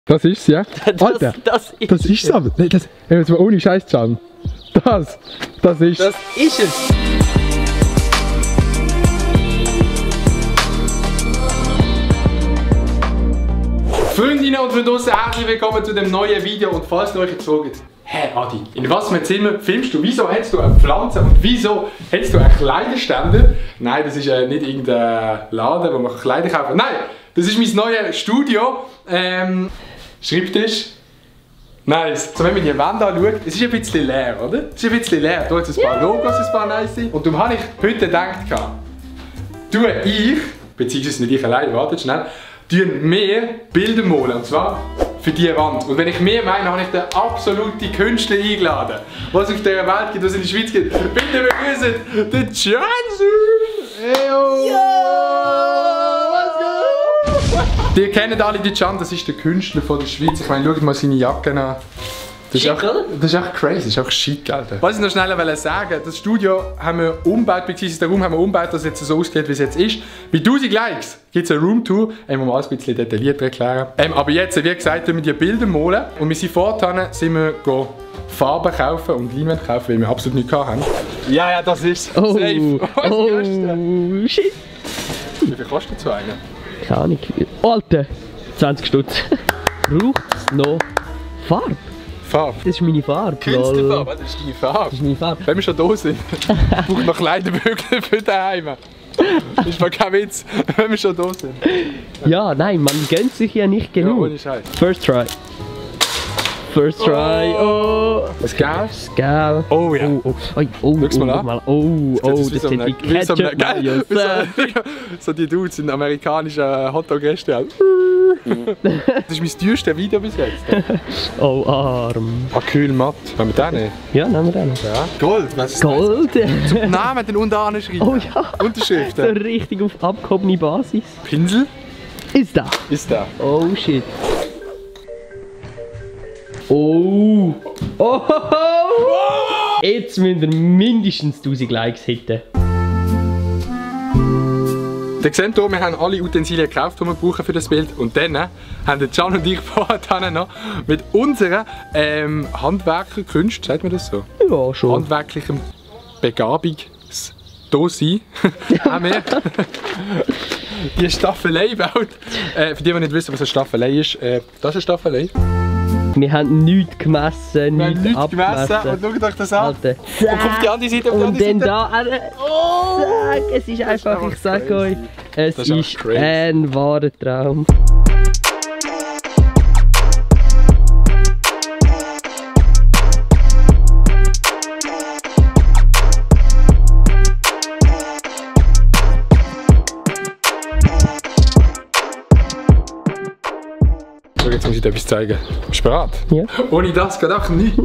Das ist's, ja? Alter, das ist's aber. Nee, das, jetzt mal ohne Scheiß, Can. Das ist. Das ist es. Freundinnen und Freunde draussen, herzlich willkommen zu dem neuen Video. Und falls ihr euch jetzt fragt, hä Adi, in was für einem Zimmer filmst du? Wieso hättest du eine Pflanze und wieso hättest du einen Kleiderständer? Nein, das ist nicht irgendein Laden, wo man Kleider kaufen kann. Nein, das ist mein neues Studio. Schreibtisch. Nice. So, wenn man die Wände anschaut, es ist ein bisschen leer, oder? Es ist ein bisschen leer. Da hat es ein paar Logos, ein paar nice. Und darum habe ich heute gedacht, tue ich, beziehungsweise nicht ich allein, wartet schnell, mehr Bilder malen, und zwar für diese Wand. Und wenn ich mehr meine, habe ich den absoluten Künstler eingeladen, was es auf dieser Welt gibt, was es in der Schweiz gibt. Bitte begrüßen den Jansu! Heyo! Die kennen alle den Can, das ist der Künstler von der Schweiz. Ich meine, schaut mal seine Jacke an. Das ist echt crazy, das ist echt shit, Alter. Was ich noch schnell sagen, das Studio haben wir umgebaut, beziehungsweise den Raum haben wir umgebaut, dass es jetzt so aussieht, wie es jetzt ist. Bei 1000 Likes gibt es eine Roomtour, ich muss mal alles ein bisschen detaillierter erklären. Aber jetzt, wie gesagt, wir die Bilder malen und wir sind vorhin Farben kaufen und Leinwand kaufen, weil wir absolut nichts haben. Ja, das ist oh, safe. Oh, shit. Wie viel kostet so einer? Keine Ahnung. Alter, 20 Stutz. Braucht es noch Farbe? Farbe? Das ist meine Farbe. Künstlerfarbe, das ist deine Farbe. Das ist meine Farbe. Wenn wir schon da sind, braucht noch Kleiderbügel für daheim. Das ist mal kein Witz, wenn wir schon da sind. Ja, nein, man gönnt sich ja nicht genug. Ja, ohne Scheiß. First try. First try. Oh. Was geil? Geil. Oh ja. Schau mal an. Das sieht wie Ketchup Mayo. So die Dudes in amerikanischen Hotdog-Restaurant. Das ist mein teuerstes Video bis jetzt. Oh, arm. Acrylmatt. Wollen wir den nehmen? Ja, nehmen wir den. Ja. Gold, was ist Gold? Zum Namen den unten anschreiben. Oh ja. Unterschriften. So richtig auf abgehobene Basis. Pinsel? Ist da. Ist da. Oh shit. Oh. Oh. Jetzt müssen wir mindestens 1000 Likes hitten. Ihr seht hier, wir haben alle Utensilien gekauft, die wir brauchen für das Bild. Und dann haben Can und ich vorher noch mit unseren Handwerkerkünsten, sagt man das so? Ja, schon. Handwerklichem Begabung da sein, haben wir die Staffelei gebaut. Für die nicht wissen, was eine Staffelei ist, das ist eine Staffelei. Wir haben nichts gemessen, nichts abgemessen. Und schaut euch das an. Alter. Und auf die andere Seite, und dann da, zack, es ist einfach, ich sage euch, es ist ein wahrer Traum. Jetzt muss ich dir etwas zeigen. Bist du bereit? Ja. Ohne das geht auch nichts.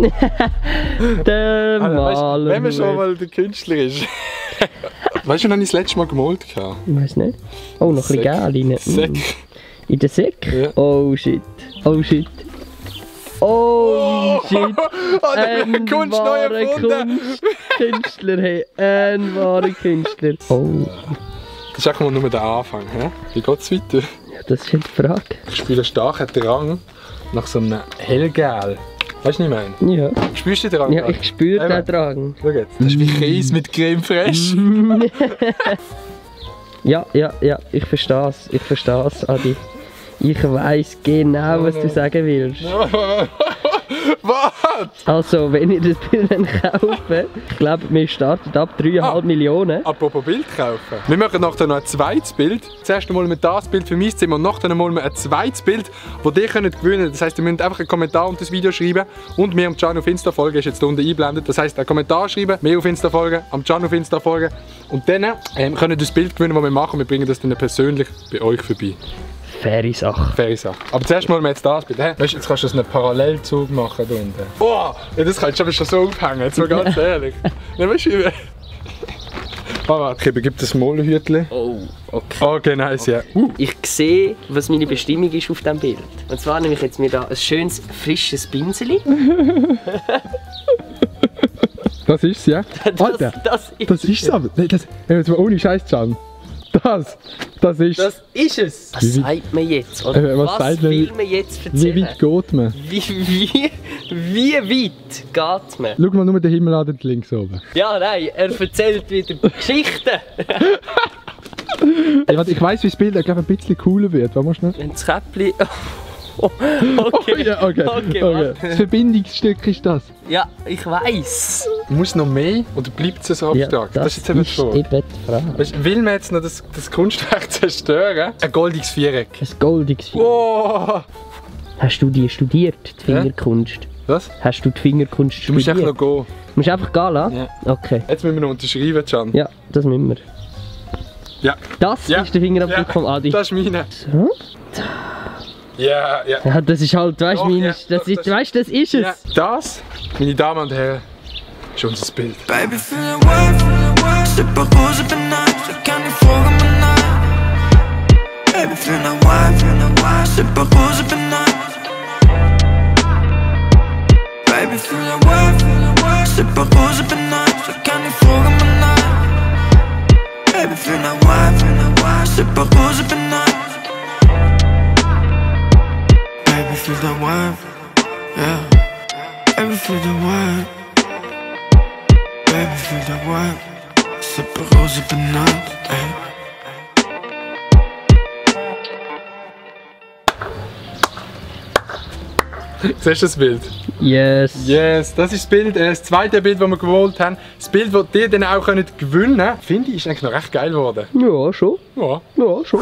Der Weißt, wenn man schon mal der Künstler ist. Weißt du, wann ich das letzte Mal gemalt habe? Ich weiß nicht. Oh, noch ein bisschen Gel rein. Säck. In den Säck? Ja. Oh shit. Oh shit. Oh shit. Ein Kunst neu erfunden. Künstler, hey. Ein wahrer Künstler. Oh. Das ist auch nur der Anfang. He? Wie geht es weiter? Ja, das ist die Frage. Ich spüre einen starken Drang nach so einem hellgel. Weißt du, was ich meine? Ja. Spürst du den Drang? Ja, ich spüre den Drang. Schau jetzt. Das ist wie Käse mit Creme fraiche. Ja, ich verstehe es. Ich verstehe es, Adi. Ich weiss genau, was du sagen willst. Was? Also, wenn ihr das Bild kauft, ich glaube, wir starten ab 3,5 Millionen. Apropos Bild kaufen. Wir machen nachher noch ein zweites Bild. Zuerst malen wir das Bild für mein Zimmer und nachher malen wir ein zweites Bild, das ihr gewinnen könnt. Das heisst, ihr müsst einfach einen Kommentar unter das Video schreiben und mir am Can auf Insta folgen, ist jetzt hier unten eingeblendet. Das heisst, einen Kommentar schreiben, mir auf Insta folgen, am Can auf Insta folgen und dann könnt ihr das Bild gewinnen, das wir machen. Wir bringen das dann persönlich bei euch vorbei. Faire Sache. Faire Sache. Aber zuerst mal jetzt das bitte. Weißt du, jetzt kannst du einen Parallelzug machen hier unten. Oh, ja, das kannst du aber schon so aufhängen, jetzt mal ganz ehrlich. Dann weißt du, warte, ich gebe das Mollhütchen. Oh, okay. Okay, nice, ja. Ich sehe, was meine Bestimmung ist auf diesem Bild. Und zwar nehme ich jetzt mir da ein schönes, frisches Pinsel. Das ist's, ja? Alter, das ist es aber. Nee, das, jetzt mal ohne Scheiß, Can. Was? Das ist... Das ist es! Was sagt man jetzt? Oder was will man jetzt erzählen? Wie weit geht man? Wie weit geht man? Schau mal nur den Himmel an, links oben. Ja, nein, er erzählt wieder Geschichten. Hey, warte, ich weiss, wie das Bild ein bisschen cooler wird. Was musst du noch? Ein Käppli. Okay. Oh, ja, okay. Das Verbindungsstück ist das. Ja, ich weiss. Muss noch mehr oder bleibt es so abstrakt? Ja, das ist jetzt eben die Frage. Weißt, will man jetzt noch das Kunstwerk zerstören? Ein goldiges Viereck. Ein goldiges Viereck. Oh. Hast du die studiert, die Fingerkunst? Was? Hast du die Fingerkunst studiert? Du musst einfach noch gehen. Du musst einfach gehen lassen? Ja. Okay. Jetzt müssen wir noch unterschreiben, Can. Ja, das müssen wir. Ja. Das ist der Fingerabdruck vom Adi. Das ist meine. So. Ja. Ja, das ist halt, weißt du, das ist es. Ja. Das, meine Damen und Herren, ist unser Bild. Baby, feel the wave, sip a rose up and night, so kann ich fragen mir nach. Baby, feel the wave, sip a rose up and night. Baby, feel the wave, sip a rose up and night, so kann ich fragen mir nach. Baby, feel the wave, sip a rose up and night. Baby, feel the wave, yeah. Baby, feel the wave. Baby, feel the wave. Sip a rose up and night, ey. Siehst du das Bild? Yes. Yes, das ist das Bild, das zweite Bild, das wir gewählt haben. Das Bild, das ihr dann auch gewinnen könnt, finde ich, ist eigentlich noch recht geil geworden. Ja, schon. Ja. Ja, schon.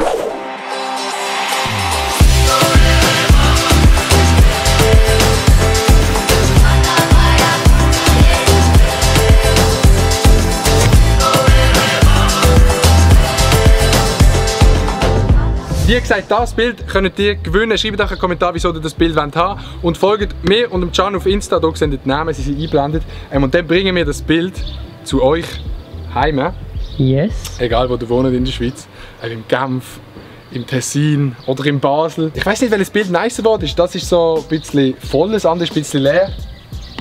Wie gesagt, das Bild könnt ihr gewinnen. Schreibt euch einen Kommentar, wieso ihr das Bild haben wollt. Und folgt mir und dem Can auf Insta, da seht ihr die Namen, sie sind eingeblendet. Und dann bringen wir das Bild zu euch heim. Yes. Egal wo ihr wohnt in der Schweiz. Im Genf, im Tessin oder in Basel. Ich weiß nicht, welches Bild nicer geworden ist. Das ist so ein bisschen voll, das andere ist ein bisschen leer.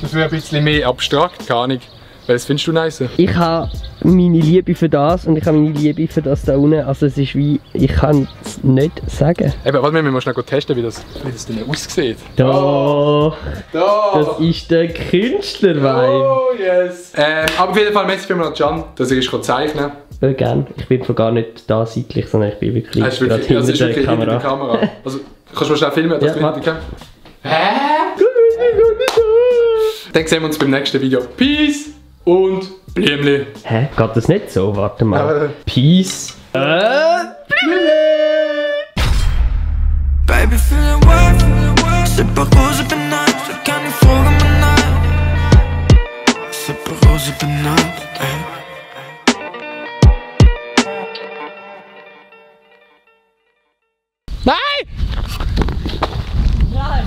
Das wäre ein bisschen mehr abstrakt, keine Ahnung. Welches findest du nicer? Ich habe meine Liebe für das und ich habe meine Liebe für das da unten. Also es ist wie, ich kann es nicht sagen. Eben, warte, wir müssen schnell testen, wie das denn aussieht. Da. Da! Das ist der Künstler-Vibe. Oh yes! Aber auf jeden Fall, merci vielmals an Can, dass er zeichnen kann. Gerne. Ich bin gar nicht da seitlich, sondern ich bin wirklich gerade hinter der Kamera. Also, kannst du mal schnell filmen, dass du hinter der Kamera... Hä? Dann sehen wir uns beim nächsten Video. Peace und Blümli. Hä? Geht das nicht so? Warte mal. Peace. Blümli. Baby, feel the wave, sip a rose up and night, so kann ich fragen mir nach. Sip a rose up and night, ey. Nein! Nein!